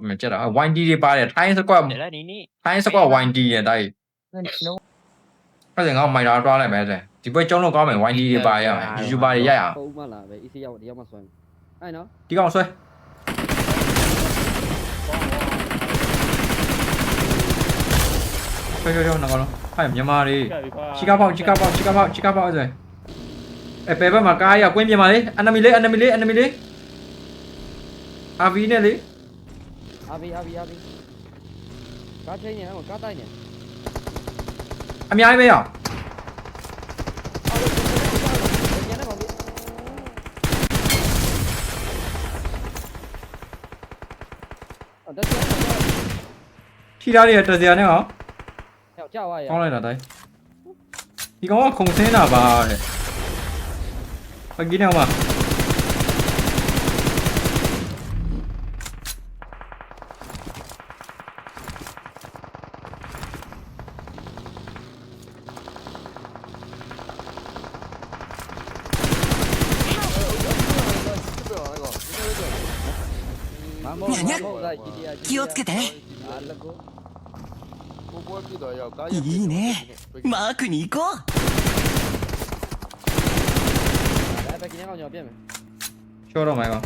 မကြက်တာ YD တွေပါတယ်ထိုင်းစကွက် တယ်လားဒီနေ့ ထိုင်းစကွက် YD ရဲ့တိုက်အဲ့ဒါငါမိုင်လာတွားလိုက်မယ်တဲ့ဒီပွဲကျုံးလို့ကောင်းမယ် YD တွေပါရအောင် YouTuber တွေရိုက်အောင် ပုံမှန်လာပဲ EC ရောက်တယောက်မှဆွဲအဲ့နော် ဒီကောင်ဆွဲကျော်ငါကောင်ဟဲ့မြန်မာတွေချီကာပေါက်အဲ့ဒါအဲ့ပဲဘက်မှာကားရကွင်းပြင်ပါလေ enemy လေး RV နဲ့လေ အာဘီကားချင်းနေဟောကားတိုက်နေ အများကြီးပဲအောင် ကျန်တဲ့ကောင်ကြီးအဲ့ဒါ ထီသားတွေတစရာနဲ့ဟော ကြောက်သွားရ ကောင်းလိုက်တာတိုင်းဒီကောင်ကခုံဆင်းတာပါတဲ့ပကင်းနေမှာ気をつけていいねマークに行こうပဲကင်းကောင်ညောပြည့်မယ် ရှော့တော့မှာပါ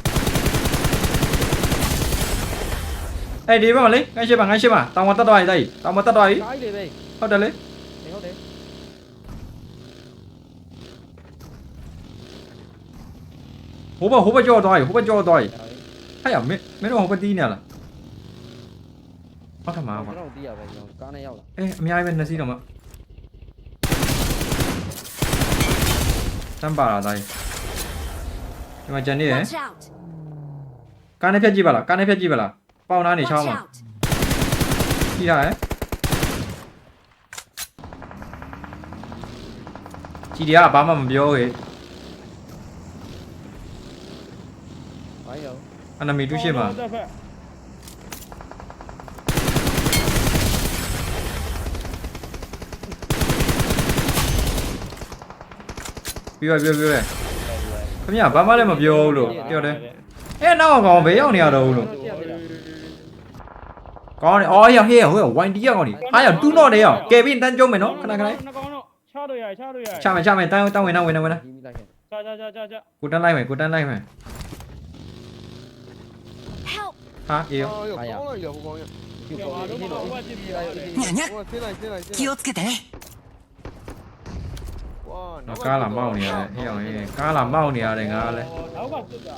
အဲ့ဒီဘက်မှာလေငါရှိပါတောင်မတက်တော့ရတိုက်တောင်မတက်တော့ရ ကားကြီးလေပဲ ဟုတ်တယ်လေ ဟုတ်တယ် ဟိုဘက်ကြောက်သွားရဟဲ့မင်းတို့ဟိုဘက်တီးနေလားဟုတ်တယ်မှာပါ ကျွန်တော်တီးရပဲကျွန်တော်ကားနဲ့ရောက်လာ အေးအများကြီးပဲနှစ်စီးတော့မှတမ်းပါလာတိုင်းဒီမှာဂျန်နေရယ် Watch out! ကားနဲ့ဖြတ်ကြည့်ပါလားပေါင်သားနေချောင်း Watch မှာ out! ကြည့်ရယ်ကြည်တရားဘာမှမပြောဟဲ့ ဘာရော enemy တူးရှိမှာပြီးပါခင်ဗျာဘာမှလည်းမပြောဘူးလို့ပြောတယ်အဲ့နောက်ကောင်ဘယ်ရောက်နေရတော့ဘူးလို့ကောင်းတယ်အော်ဟေးဟို YD ရောက်ကောင်ဒီအားရတူးတော့တယ်ရောက်ကဲပြီးတန်းကျုံးမယ်နော်ခဏ နှစ်ကောင်တော့ချလို့ရ ချမယ်တန်းဝင်ဒီမိလိုက်ခဲ့ ချ ကိုတန်းလိုက်မယ် Help! ဟာအေးရော にゃにゃ気をつけてကားလာမောက်နေရတယ်ဟေးအောင်ဟေးကားလာမောက်နေရတယ်ငါလည်း နောက်ကပြစ်တာ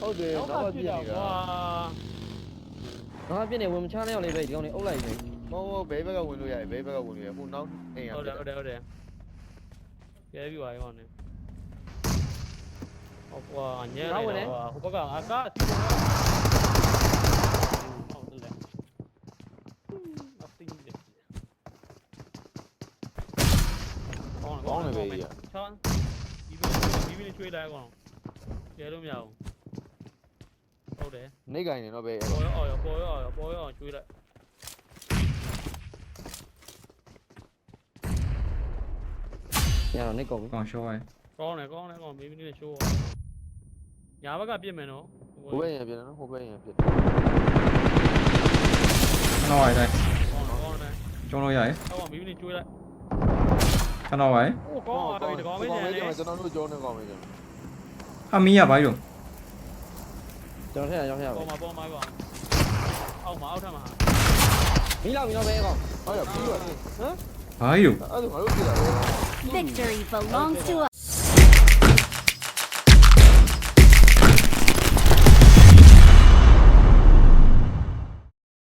ဟုတ်တယ်နောက်ကပြစ်တာကွာ ငါပြည့်နေဝင်မချနဲ့ရောက်လေပဲဒီကောင်လေးအုပ်လိုက်ပြီ မောဘဲဘက်ကဝင်လို့ရတယ်ဘဲဘက်ကဝင်လို့ရဟိုနောက်အိမ်ရ ဟုတ်တယ်ကဲပြီးပါရောနေဟောကွာညံ့နေတော့ဟိုဘက်ကအကားအစီအဟုတ်တယ်အစီတယ်ကောင်းတယ်ပဲကြီးချမ်းဒီဘီချွေးလိုက်ကောင်ကျဲလို့မရဘူးဟုတ်တယ် နေကိုင်းနေတော့ဘဲ ပေါ်ရောချွေးလိုက် ရတော့နေကုန်ပြီ ကောင်ရှော့ရဲ ကောင်းတယ်မင်းနဲ့ရှိုးညာဘက်ကပြစ်မယ်နော် ဟိုဘက်ရင်ပြနော်ဟိုဘက်ရင်ပြ နော်ရဲတိုင်း ကောင်းတယ် ကျုံးလို့ရရဲ ဟောမင်းနဲ့ကျွေးလိုက် ခဏဝိုင်း ဟိုကောင်းတယ်ဒီကောင်မင်းနဲ့ ကျွန်တော်တို့ကြောနေကောင်းမယ်ကျွန်တော် အမီးရပါရော ကျွန်တော်ထည့်ရအောင်ထည့်ရပါ ပေါ်မှာကွာအောက်ထပ်မှာ မီးလောက်ပဲကောင် ဟုတ်ရပြီးတော့ဟမ် ဘာရော အဲ့ဒါငါတို့ပြတာ Victory belongs to